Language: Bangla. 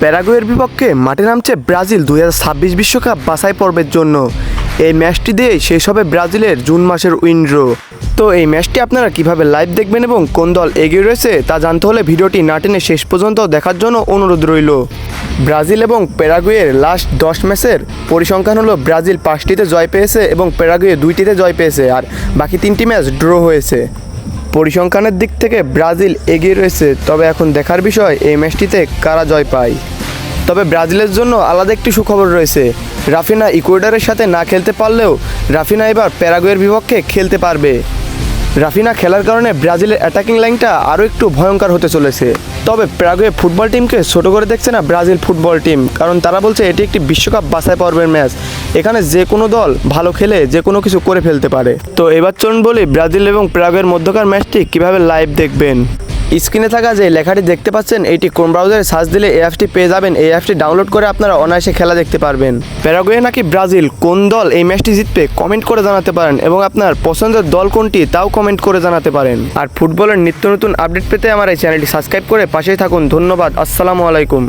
প্যারাগুয়ের বিপক্ষে মাঠে নামছে ব্রাজিল 2026 বিশ্বকাপ বাছাই পর্বের জন্য। এই ম্যাচটি দিয়েই শেষ হবে ব্রাজিলের জুন মাসের উইন্ড্রো। তো এই ম্যাচটি আপনারা কিভাবে লাইভ দেখবেন এবং কোন দল এগিয়ে রয়েছে তা জানতে হলে ভিডিওটি না টেনে শেষ পর্যন্ত দেখার জন্য অনুরোধ রইল। ব্রাজিল এবং প্যারাগুয়ের লাস্ট 10 ম্যাচের পরিসংখ্যান হলো ব্রাজিল 5টিতে জয় পেয়েছে এবং প্যারাগুয়ে 2টিতে জয় পেয়েছে, আর বাকি 3টি ম্যাচ ড্র হয়েছে। পরিসংখ্যানের দিক থেকে ব্রাজিল এগিয়ে রয়েছে, তবে এখন দেখার বিষয় এই ম্যাচটিতে কারা জয় পায়। তবে ব্রাজিলের জন্য আলাদা একটি সুখবর রয়েছে। রাফিনা ইকুয়েডরের সাথে না খেলতে পারলেও রাফিনা এবার প্যারাগুয়ের বিপক্ষে খেলতে পারবে। রাফিনা খেলার কারণে ব্রাজিলের অ্যাটাকিং লাইনটা আরও একটু ভয়ঙ্কর হতে চলেছে। তবে প্যারাগুয়ে ফুটবল টিমকে ছোট করে দেখছে না ব্রাজিল ফুটবল টিম, কারণ তারা বলছে এটি একটি বিশ্বকাপ বাছাই পর্বের ম্যাচ। এখানে যে কোনো দল ভালো খেলে যে কোনো কিছু করে ফেলতে পারে। তো এবার চলুন বলি ব্রাজিল এবং প্যারাগুয়ের মধ্যকার ম্যাচটি কীভাবে লাইভ দেখবেন। স্ক্রিনে থাকা যে লেখাটি দেখতে পাচ্ছেন এইটি কোন ব্রাউজারে সার্চ দিলে এই অ্যাপটি পেয়ে যাবেন। এই অ্যাপটি ডাউনলোড করে আপনারা অনায়াসে খেলা দেখতে পারবেন। প্যারাগুয়ে নাকি ব্রাজিল, কোন দল এই ম্যাচটি জিতবে কমেন্ট করে জানাতে পারেন এবং আপনার পছন্দের দল কোনটি তাও কমেন্ট করে জানাতে পারেন। আর ফুটবলের নিত্য নতুন আপডেট পেতে আমার এই চ্যানেলটি সাবস্ক্রাইব করে পাশেই থাকুন। ধন্যবাদ। আসসালামু আলাইকুম।